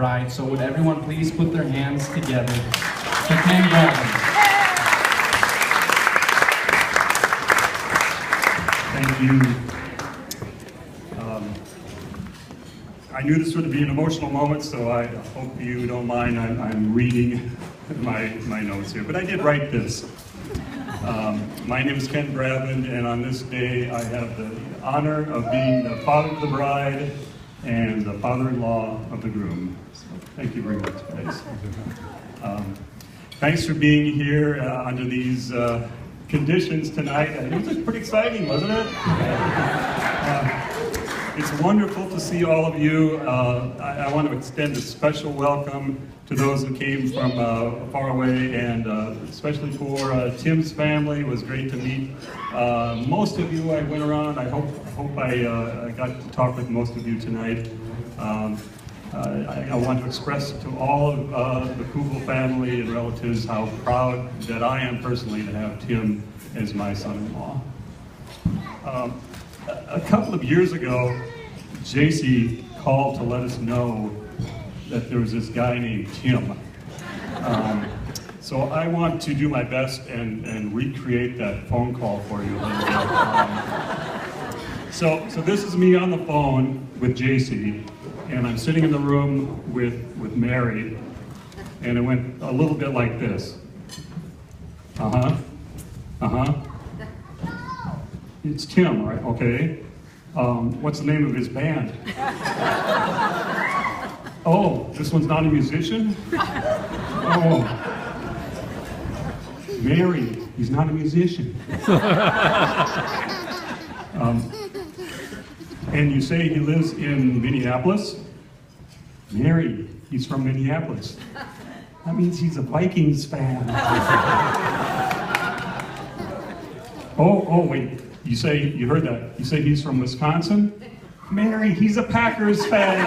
bride. So would everyone please put their hands together for Ken Bradley. Thank you. I knew this would be an emotional moment, so I hope you don't mind. I'm reading my notes here, but I did write this. My name is Ken Bradley, and on this day I have the honor of being the father of the bride and the father-in-law of the groom. So thank you very much, guys. Thanks for being here under these conditions tonight. It was pretty exciting, wasn't it? It's wonderful to see all of you. I want to extend a special welcome to those who came from far away, and especially for Tim's family. It was great to meet most of you. I went around. I hope I got to talk with most of you tonight. I want to express to all of the Kugel family and relatives how proud that I am personally to have Tim as my son-in-law. A couple of years ago, JC called to let us know that there was this guy named Tim. So I want to do my best and recreate that phone call for you a little bit. So this is me on the phone with JC, and I'm sitting in the room with Mary, and it went a little bit like this. It's Tim, right? Okay. What's the name of his band? Oh, this one's not a musician? Oh. Mary, he's not a musician. And you say he lives in Minneapolis? Mary, he's from Minneapolis. That means he's a Vikings fan. Oh, wait. You heard that. You say he's from Wisconsin? Mary, he's a Packers fan.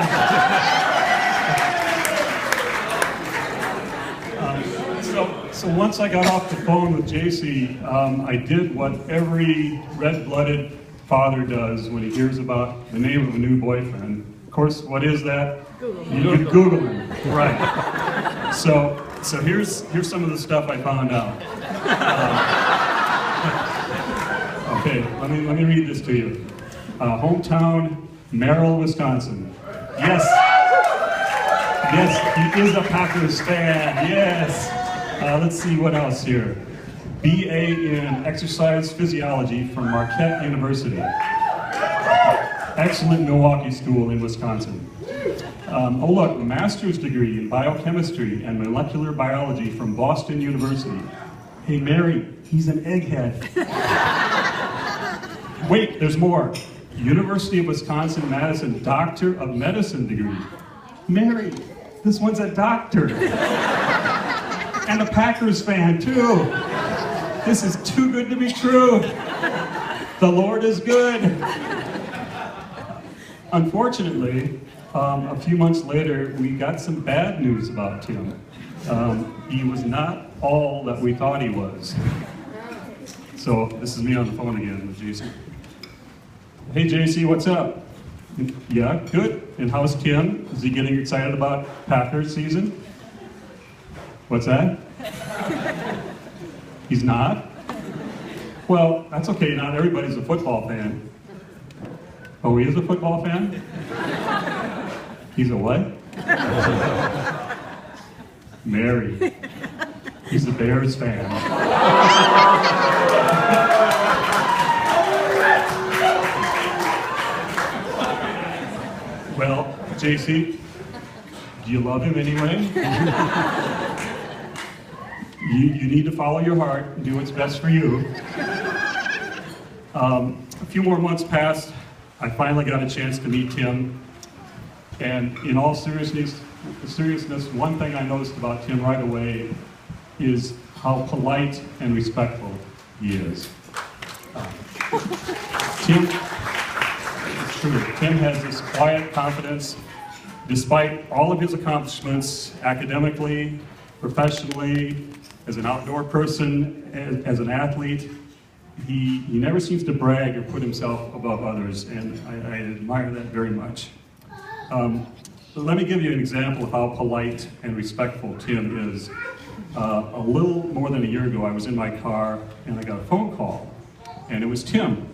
So once I got off the phone with JC, I did what every red-blooded father does when he hears about the name of a new boyfriend. Of course, what is that? Google. You can Google him. Right. So here's some of the stuff I found out. Okay, let me read this to you. Hometown, Merrill, Wisconsin. Yes, he is a Packers fan. Yes. Let's see what else here. BA in Exercise Physiology from Marquette University. Excellent Milwaukee school in Wisconsin. Oh look, master's degree in biochemistry and molecular biology from Boston University. Hey Mary, he's an egghead. Wait, there's more. University of Wisconsin-Madison Doctor of Medicine degree. Mary, this one's a doctor. And a Packers fan, too. This is too good to be true. The Lord is good. Unfortunately, a few months later, we got some bad news about Tim. He was not all that we thought he was. So this is me on the phone again with JC. Hey JC, what's up? Yeah, good. And how's Tim? Is he getting excited about Packers season? What's that? He's not? Well, that's okay, not everybody's a football fan. Oh, he is a football fan? He's a what? Mary. He's a Bears fan. Well, JC, do you love him anyway? You need to follow your heart and do what's best for you. A few more months passed. I finally got a chance to meet Tim. And in all seriousness, one thing I noticed about Tim right away is how polite and respectful he is. Tim has this quiet confidence, despite all of his accomplishments academically, professionally, as an outdoor person, as an athlete. He never seems to brag or put himself above others, and I admire that very much. let me give you an example of how polite and respectful Tim is. A little more than a year ago, I was in my car and I got a phone call, and it was Tim.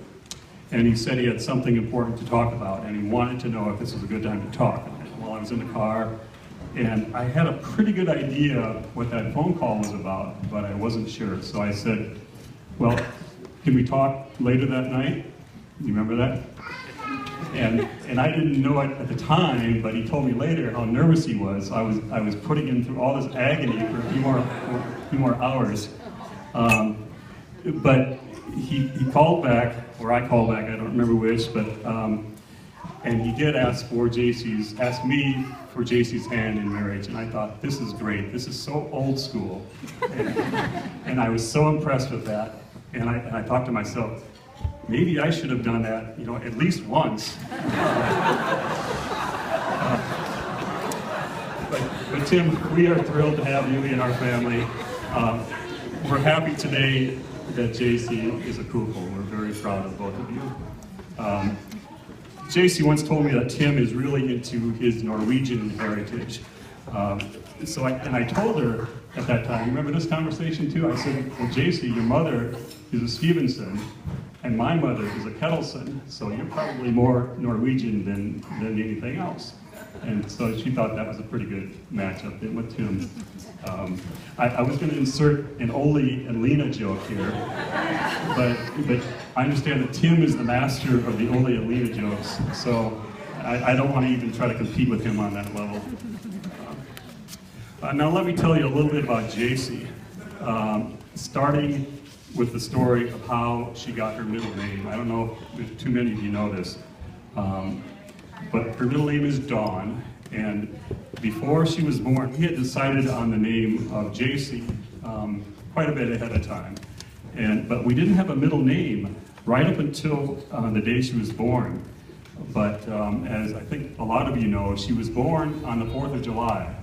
And he said he had something important to talk about, and he wanted to know if this was a good time to talk. While I was in the car, and I had a pretty good idea what that phone call was about, but I wasn't sure. So I said, well, can we talk later that night? You remember that? And I didn't know it at the time, but he told me later how nervous he was. I was putting him through all this agony for a few more hours. But he called back, or I called back, I don't remember which, but and he did ask me for JC's hand in marriage, and I thought, this is great, this is so old school. And I was so impressed with that, and I thought to myself, maybe I should have done that, at least once. But Tim, we are thrilled to have you in our family. We're happy today that JC is a couple. We're very proud of both of you. JC once told me that Tim is really into his Norwegian heritage. So I told her at that time, remember this conversation too? I said, well, JC, your mother is a Stevenson, and my mother is a Kettleson, so you're probably more Norwegian than anything else. And so she thought that was a pretty good matchup with Tim. I was going to insert an Ole and Lena joke here, but I understand that Tim is the master of the Ole and Lena jokes, so I don't want to even try to compete with him on that level. Now let me tell you a little bit about JC, starting with the story of how she got her middle name. I don't know if too many of you know this, but her middle name is Dawn, and before she was born, we had decided on the name of JC quite a bit ahead of time. But we didn't have a middle name right up until the day she was born. But as I think a lot of you know, she was born on the 4th of July.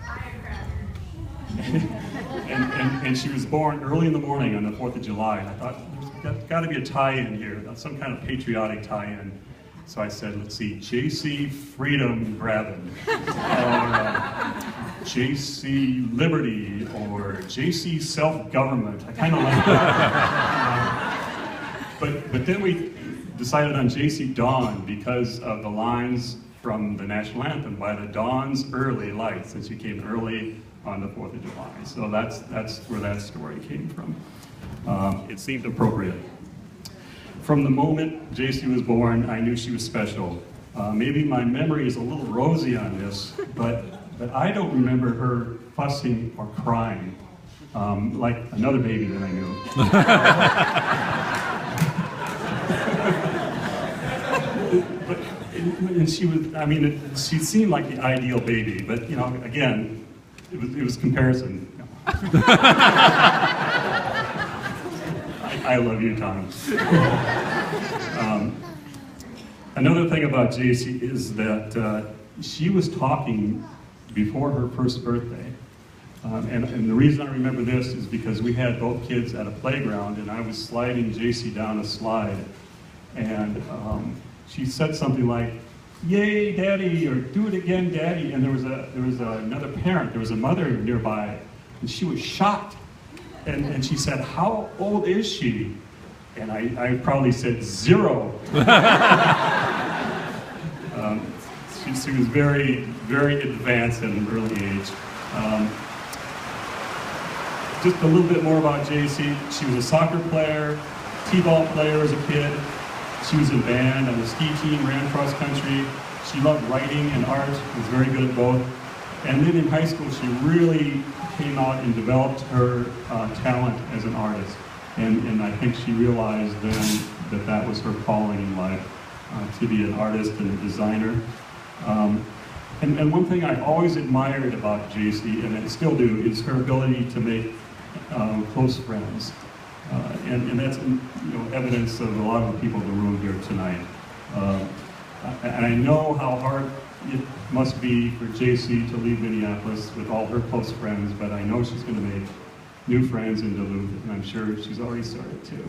and she was born early in the morning on the 4th of July. And I thought, there's got to be a tie-in here, some kind of patriotic tie-in. So I said, let's see, JC Freedom Brabin, or JC Liberty, or JC Self-Government. I kind of like that. But then we decided on JC Dawn because of the lines from the national anthem, by the dawn's early light, since she came early on the 4th of July. So that's where that story came from. It seemed appropriate. From the moment JC was born, I knew she was special. Maybe my memory is a little rosy on this, but I don't remember her fussing or crying like another baby that I knew. And she was, she seemed like the ideal baby, but again, it was comparison. I love you, Tom. Another thing about JC is that she was talking before her first birthday. And the reason I remember this is because we had both kids at a playground, and I was sliding JC down a slide, and she said something like, "Yay, Daddy," or "Do it again, Daddy." And there was another parent, there was a mother nearby, and she was shocked. And she said, "How old is she?" And I probably said 0. She was very, very advanced at an early age. Just a little bit more about JC. She was a soccer player, t-ball player as a kid. She was in band, on the ski team, ran cross country. She loved writing and art, was very good at both. And then in high school, she really came out and developed her talent as an artist. And I think she realized then that was her calling in life, to be an artist and a designer. And one thing I always admired about JC, and I still do, is her ability to make close friends. And that's evidence of a lot of the people in the room here tonight. And I know how hard it must be for JC to leave Minneapolis with all her close friends, but I know she's going to make new friends in Duluth, and I'm sure she's already started to.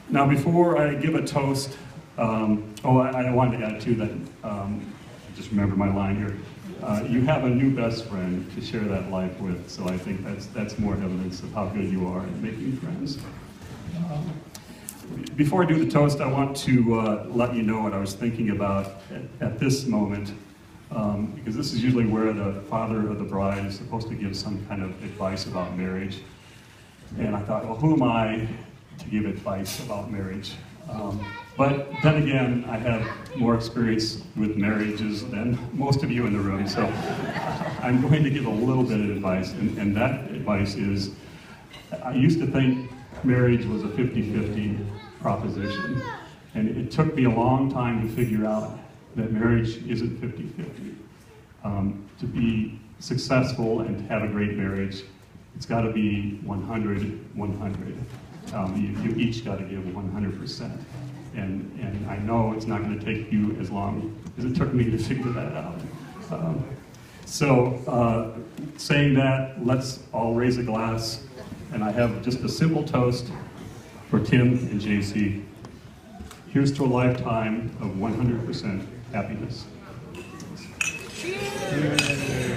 Now, before I give a toast, I wanted to add too that just remember my line here. You have a new best friend to share that life with, so I think that's more evidence of how good you are at making friends. Before I do the toast, I want to let you know what I was thinking about at this moment, because this is usually where the father of the bride is supposed to give some kind of advice about marriage. And I thought, well, who am I to give advice about marriage? But then again, I have more experience with marriages than most of you in the room, so I'm going to give a little bit of advice, and that advice is, I used to think marriage was a 50-50 proposition, and it took me a long time to figure out that marriage isn't 50-50. To be successful and to have a great marriage, it's got to be 100-100. You each got to give 100%. And I know it's not going to take you as long as it took me to figure that out. Saying that, let's all raise a glass. And I have just a simple toast for Tim and JC. Here's to a lifetime of 100% happiness. Cheers.